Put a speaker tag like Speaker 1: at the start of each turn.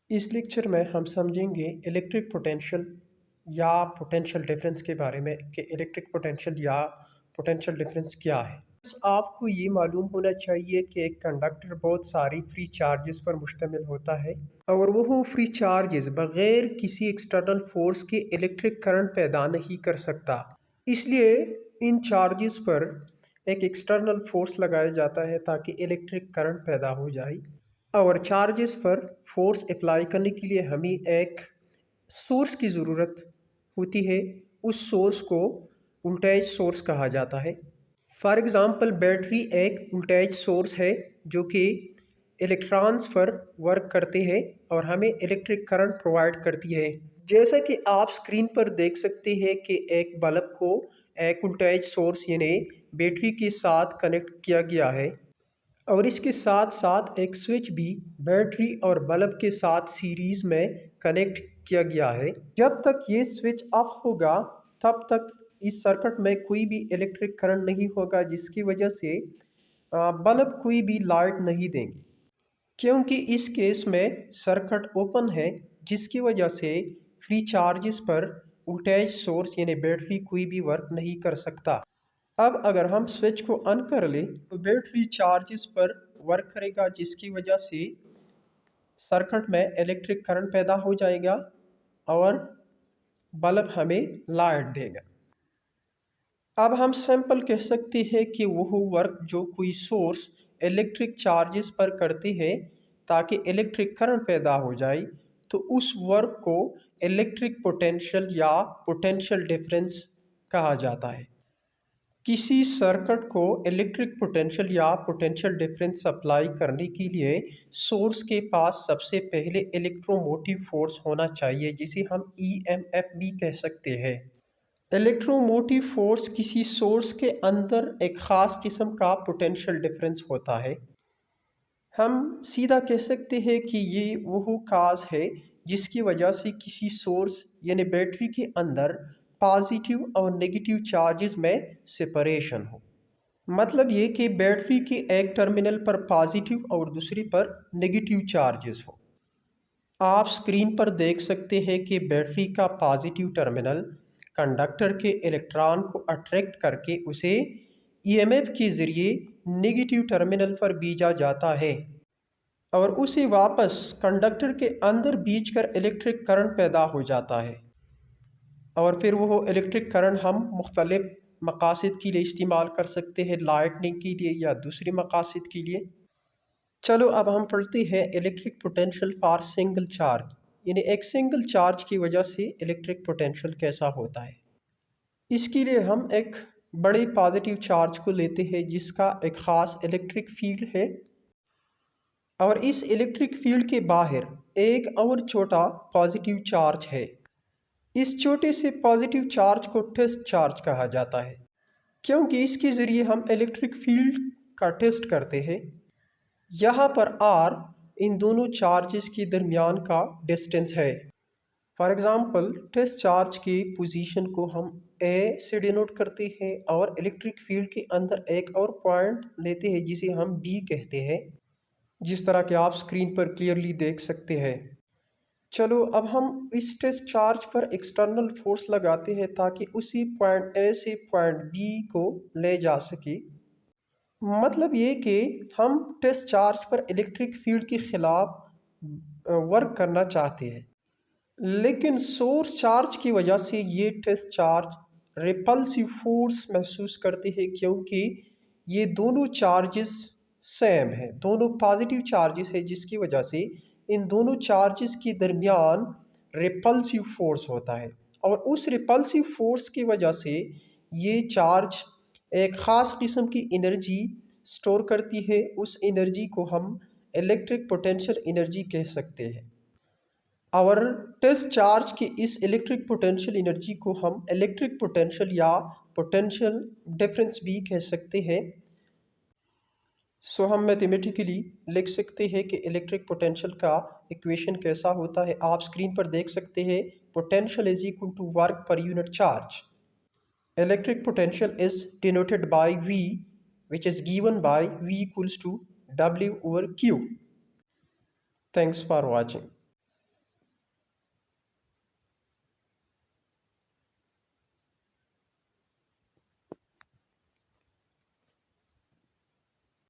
Speaker 1: इस लेक्चर में हम समझेंगे इलेक्ट्रिक पोटेंशियल या पोटेंशियल डिफरेंस के बारे में कि इलेक्ट्रिक पोटेंशियल या पोटेंशियल डिफरेंस क्या है। बस आपको ये मालूम होना चाहिए कि एक कंडक्टर बहुत सारी फ्री चार्जेस पर मुश्तमिल होता है और वो फ्री चार्जेस बगैर किसी एक्सटर्नल फोर्स के इलेक्ट्रिक करंट पैदा नहीं कर सकता। इसलिए इन चार्जेस पर एक एक्सटर्नल फोर्स लगाया जाता है ताकि इलेक्ट्रिक करंट पैदा हो जाए। और चार्जेस पर फोर्स अप्लाई करने के लिए हमें एक सोर्स की ज़रूरत होती है। उस सोर्स को वोल्टेज सोर्स कहा जाता है। फॉर एग्ज़ाम्पल बैटरी एक वोल्टेज सोर्स है जो कि इलेक्ट्रॉन्स पर वर्क करते हैं और हमें इलेक्ट्रिक करंट प्रोवाइड करती है। जैसा कि आप स्क्रीन पर देख सकते हैं कि एक बल्ब को एक वोल्टेज सोर्स यानी बैटरी के साथ कनेक्ट किया गया है और इसके साथ साथ एक स्विच भी बैटरी और बल्ब के साथ सीरीज में कनेक्ट किया गया है। जब तक ये स्विच ऑफ होगा तब तक इस सर्किट में कोई भी इलेक्ट्रिक करंट नहीं होगा, जिसकी वजह से बल्ब कोई भी लाइट नहीं देंगे, क्योंकि इस केस में सर्किट ओपन है, जिसकी वजह से फ्री चार्जेस पर वोल्टेज सोर्स यानी बैटरी कोई भी वर्क नहीं कर सकता। अब अगर हम स्विच को ऑन कर लें तो बैटरी चार्जेस पर वर्क करेगा, जिसकी वजह से सर्किट में इलेक्ट्रिक करंट पैदा हो जाएगा और बल्ब हमें लाइट देगा। अब हम सिंपल कह सकते हैं कि वो वर्क जो कोई सोर्स इलेक्ट्रिक चार्जेस पर करते हैं ताकि इलेक्ट्रिक करंट पैदा हो जाए, तो उस वर्क को इलेक्ट्रिक पोटेंशियल या पोटेंशियल डिफरेंस कहा जाता है। किसी सर्किट को इलेक्ट्रिक पोटेंशियल या पोटेंशियल डिफरेंस अप्लाई करने के लिए सोर्स के पास सबसे पहले इलेक्ट्रोमोटिव फोर्स होना चाहिए, जिसे हम ईएमएफ भी कह सकते हैं। इलेक्ट्रोमोटिव फोर्स किसी सोर्स के अंदर एक ख़ास किस्म का पोटेंशियल डिफरेंस होता है। हम सीधा कह सकते हैं कि ये वो काज है जिसकी वजह से किसी सोर्स यानी बैटरी के अंदर पॉजिटिव और नेगेटिव चार्जेस में सेपरेशन हो। मतलब ये कि बैटरी के एक टर्मिनल पर पॉजिटिव और दूसरे पर नेगेटिव चार्जेस हो। आप स्क्रीन पर देख सकते हैं कि बैटरी का पॉजिटिव टर्मिनल कंडक्टर के इलेक्ट्रॉन को अट्रैक्ट करके उसे ईएमएफ के ज़रिए नेगेटिव टर्मिनल पर भेजा जाता है और उसे वापस कंडक्टर के अंदर भेजकर इलेक्ट्रिक करंट पैदा हो जाता है और फिर वो इलेक्ट्रिक करंट हम मुख्तलिफ मकासद के लिए इस्तेमाल कर सकते हैं, लाइटनिंग के लिए या दूसरे मकासद के लिए। चलो अब हम पढ़ते हैं electric potential for single charge, यानी एक सिंगल चार्ज की वजह से इलेक्ट्रिक पोटेंशियल कैसा होता है। इसके लिए हम एक बड़े पॉजिटिव चार्ज को लेते हैं जिसका एक ख़ास इलेक्ट्रिक फील्ड है और इस इलेक्ट्रिक फील्ड के बाहर एक और छोटा पॉजिटिव चार्ज है। इस छोटे से पॉजिटिव चार्ज को टेस्ट चार्ज कहा जाता है, क्योंकि इसके ज़रिए हम इलेक्ट्रिक फील्ड का टेस्ट करते हैं। यहाँ पर आर इन दोनों चार्जेस के दरमियान का डिस्टेंस है। फॉर एग्ज़ाम्पल टेस्ट चार्ज की पोजीशन को हम ए से डिनोट करते हैं और इलेक्ट्रिक फील्ड के अंदर एक और पॉइंट लेते हैं जिसे हम बी कहते हैं, जिस तरह के आप स्क्रीन पर क्लियरली देख सकते हैं। चलो अब हम इस टेस्ट चार्ज पर एक्सटर्नल फोर्स लगाते हैं ताकि उसी पॉइंट ए से पॉइंट बी को ले जा सके। मतलब ये कि हम टेस्ट चार्ज पर इलेक्ट्रिक फील्ड के खिलाफ वर्क करना चाहते हैं, लेकिन सोर्स चार्ज की वजह से ये टेस्ट चार्ज रिपल्सिव फोर्स महसूस करते हैं, क्योंकि ये दोनों चार्जेस सेम है, दोनों पॉजिटिव चार्जेस है, जिसकी वजह से इन दोनों चार्जेस के दरमियान रिपल्सिव फोर्स होता है और उस रिपल्सिव फोर्स की वजह से ये चार्ज एक ख़ास किस्म की एनर्जी स्टोर करती है। उस एनर्जी को हम इलेक्ट्रिक पोटेंशियल एनर्जी कह सकते हैं और टेस्ट चार्ज की इस इलेक्ट्रिक पोटेंशियल एनर्जी को हम इलेक्ट्रिक पोटेंशियल या पोटेंशियल डिफरेंस भी कह सकते हैं। सो हम मैथमेटिकली लिख सकते हैं कि इलेक्ट्रिक पोटेंशियल का इक्वेशन कैसा होता है। आप स्क्रीन पर देख सकते हैं potential is equal to work per unit charge. Electric potential is denoted by V, which is given by V equals to W over Q. Thanks for watching.